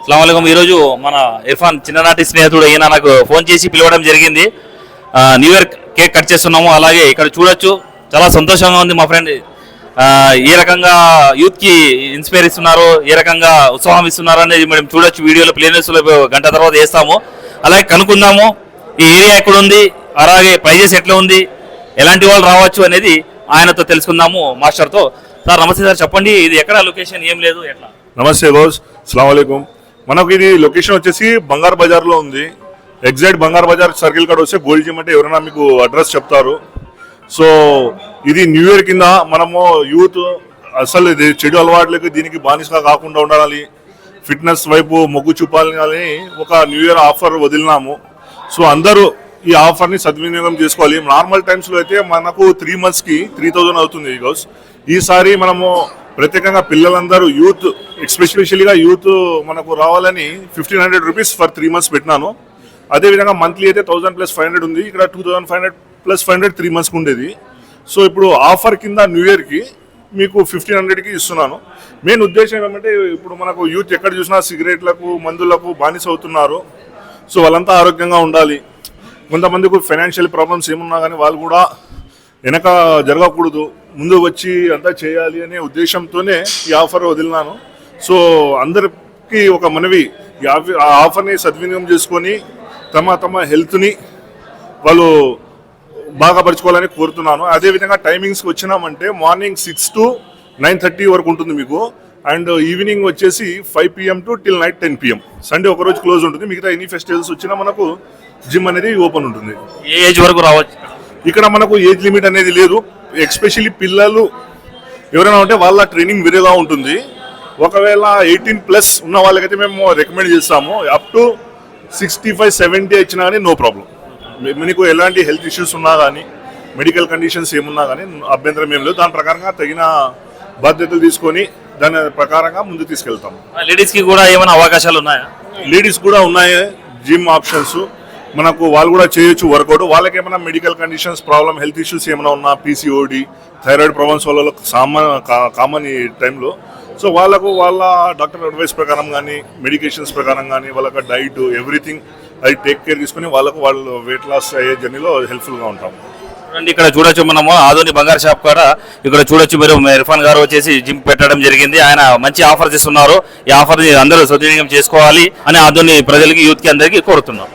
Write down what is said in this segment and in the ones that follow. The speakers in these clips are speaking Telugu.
అస్సలాముఅలైకుం. ఈరోజు మన ఇర్ఫాన్ చిన్ననాటి స్నేహితుడు ఈయన నాకు ఫోన్ చేసి పిలవడం జరిగింది. న్యూ ఇయర్ కేక్ కట్ చేస్తున్నాము. అలాగే ఇక్కడ చూడొచ్చు, చాలా సంతోషంగా ఉంది. మా ఫ్రెండ్ ఏ రకంగా యూత్కి ఇన్స్పైర్ ఇస్తున్నారు, ఏ రకంగా ఉత్సాహం ఇస్తున్నారు అనేది మనం చూడొచ్చు. వీడియోలో ప్లేలిస్ట్లో గంట తర్వాత వేస్తాము. అలాగే కనుక్కుందాము ఈ ఏరియా ఎక్కడ ఉంది, అలాగే ప్రైజెస్ ఎట్లా ఉంది, ఎలాంటి వాళ్ళు రావచ్చు అనేది ఆయనతో తెలుసుకుందాము, మాస్టర్తో. సార్ నమస్తే సార్, చెప్పండి ఇది ఎక్కడ లొకేషన్, ఏం లేదు ఎట్లా? నమస్తే రోజ్, అస్సలాముఅలైకుం. మనకు ఇది లొకేషన్ వచ్చేసి బంగారు బజార్లో ఉంది. ఎగ్జాక్ట్ బంగారు బజార్ సర్కిల్ కాడ వస్తే గోల్డ్ జిమ్ అంటే ఎవరైనా మీకు అడ్రస్ చెప్తారు. సో ఇది న్యూ ఇయర్ కింద మనము యూత్ అసలు ఇది చెడు అలవాట్లకి దీనికి బానిసగా కాకుండా ఉండాలి, ఫిట్నెస్ వైపు మొగ్గు చూపాలని ఒక న్యూ ఇయర్ ఆఫర్ వదిలినాము. సో అందరూ ఈ ఆఫర్ని సద్వినియోగం చేసుకోవాలి. నార్మల్ టైమ్స్లో అయితే మనకు 3 monthsకి 3000 అవుతుంది. ఈసారి మనము ప్రత్యేకంగా పిల్లలందరూ యూత్, ఎస్పెషలీగా యూత్ మనకు రావాలని 1500 రూపీస్ ఫర్ 3 months పెట్టినాను. అదేవిధంగా మంత్లీ అయితే 1000 + 500 ఉంది. ఇక్కడ 2500 + 500 3 monthsకి ఉండేది. సో ఇప్పుడు ఆఫర్ కింద న్యూ ఇయర్కి మీకు 1500కి ఇస్తున్నాను. మెయిన్ ఉద్దేశం ఏమంటే ఇప్పుడు మనకు యూత్ ఎక్కడ చూసినా సిగరెట్లకు, మందులకు బానిస అవుతున్నారు. సో వాళ్ళంతా ఆరోగ్యంగా ఉండాలి. కొంతమందికి ఫైనాన్షియల్ ప్రాబ్లమ్స్ ఏమున్నా కానీ వాళ్ళు కూడా వెనక జరగకూడదు, ముందు వచ్చి అంతా చేయాలి అనే ఉద్దేశంతోనే ఈ ఆఫర్ వదిలినాను. సో అందరికీ ఒక మనవి, ఆ ఆఫర్ని సద్వినియోగం చేసుకొని తమ హెల్త్ని వాళ్ళు బాగా పరుచుకోవాలని కోరుతున్నాను. అదేవిధంగా టైమింగ్స్కి వచ్చినామంటే మార్నింగ్ 6 to 9:30 వరకు ఉంటుంది మీకు. అండ్ ఈవినింగ్ వచ్చేసి 5 PM to till night 10 PM. Sunday ఒకరోజు క్లోజ్ ఉంటుంది. మిగతా ఎనీ ఫెస్టివల్స్ వచ్చినా మనకు జిమ్ అనేది ఓపెన్ ఉంటుంది. ఏ ఏజ్ వరకు రావచ్చు? ఇక్కడ మనకు ఏజ్ లిమిట్ అనేది లేదు. ఎస్పెషల్లీ పిల్లలు ఎవరైనా ఉంటే వాళ్ళ ట్రైనింగ్ వేరేగా ఉంటుంది. ఒకవేళ 18+ ఉన్న వాళ్ళకైతే మేము రికమెండ్ చేస్తాము. అప్ టు 65-70 ఇచ్చినా కానీ నో ప్రాబ్లం. మీకు ఎలాంటి హెల్త్ ఇష్యూస్ ఉన్నా కానీ, మెడికల్ కండిషన్స్ ఏమున్నా కానీ అభ్యంతరం ఏం లేదు. దాని ప్రకారంగా తగిన బాధ్యతలు తీసుకొని దాని ప్రకారంగా ముందు తీసుకెళ్తాం. లేడీస్కి కూడా ఏమైనా అవకాశాలు ఉన్నాయా? లేడీస్ కూడా ఉన్నాయి జిమ్ ఆప్షన్స్. మనకు వాళ్ళు కూడా చేయొచ్చు వర్కౌట్. వాళ్ళకి ఏమైనా medical conditions, problem, health issues ఏమైనా ఉన్నా, PCOD, థైరాయిడ్ ప్రాబ్లమ్స్ వాళ్ళ కామన్ ఈ టైంలో. సో వాళ్ళకు వాళ్ళ డాక్టర్ అడ్వైస్ ప్రకారం కానీ, మెడికేషన్స్ ప్రకారం కానీ, వాళ్ళకి డైట్ ఎవ్రీథింగ్ అది టేక్ కేర్ తీసుకుని వాళ్ళు వెయిట్ లాస్ అయ్యే జర్నీలో హెల్ప్ఫుల్గా ఉంటాం. ఇక్కడ చూడొచ్చు, మనము ఆధుని బంగారు షాప్ కాడ ఇక్కడ చూడొచ్చు. మీరు ఇర్ఫాన్ గారు వచ్చేసి జిమ్ పెట్టడం జరిగింది. ఆయన మంచి ఆఫర్స్ ఇస్తున్నారు. ఈ ఆఫర్ని అందరూ సద్వినియోగం చేసుకోవాలి అని ఆధుని ప్రజలకి, యూత్కి అందరికీ కోరుతున్నాం.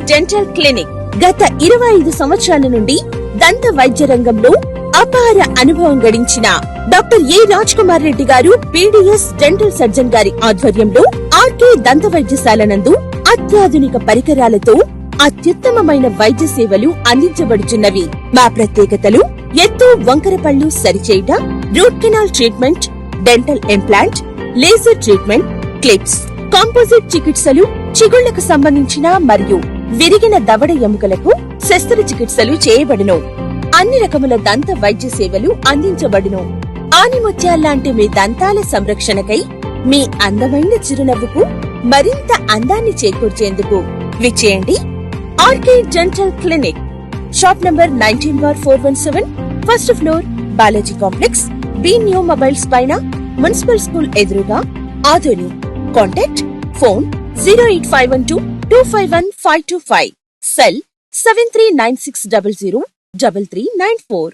డెంటల్ క్లినిక్ గత 25 సంవత్సరాల నుండి దంత వైద్య రంగంలో అపార అనుభవం గడించిన డాక్టర్ ఏ రాజ్ కుమార్ రెడ్డి గారు పీడీఎస్ డెంటల్ సర్జన్ గారి ఆధ్వర్యంలో ఆర్కే దంత వైద్యశాల నందు అత్యాధునిక పరికరాలతో అత్యుత్తమమైన వైద్య సేవలు అందించబడుచున్నవి. మా ప్రత్యేకతలు ఎత్తు వంకర పళ్ళు సరిచేయుట, root canal treatment, dental implant, laser treatment, clips, composite చికిత్సలు, చిగుళ్లకు సంబంధించిన మరియు విరిగిన దవడ ఎముకలకు శస్త్రచికిత్సలు చేయబడును. అన్ని రకముల దంత వైద్య సేవలు అందించబడును. ఆనిముత్యాల్లాంటి మీ దంతాల సంరక్షణకై మీ అందమైన చిరునవ్వుకు మరింత అందాన్ని చేకూర్చేందుకు విచ్చేయండి RK dental clinic, shop number 19/417, first floor, Balaji complex, B new mobiles పైన, మున్సిపల్ స్కూల్ ఎదురుగా, ఆదోని. Contact phone 08512251525, cell 7396003394.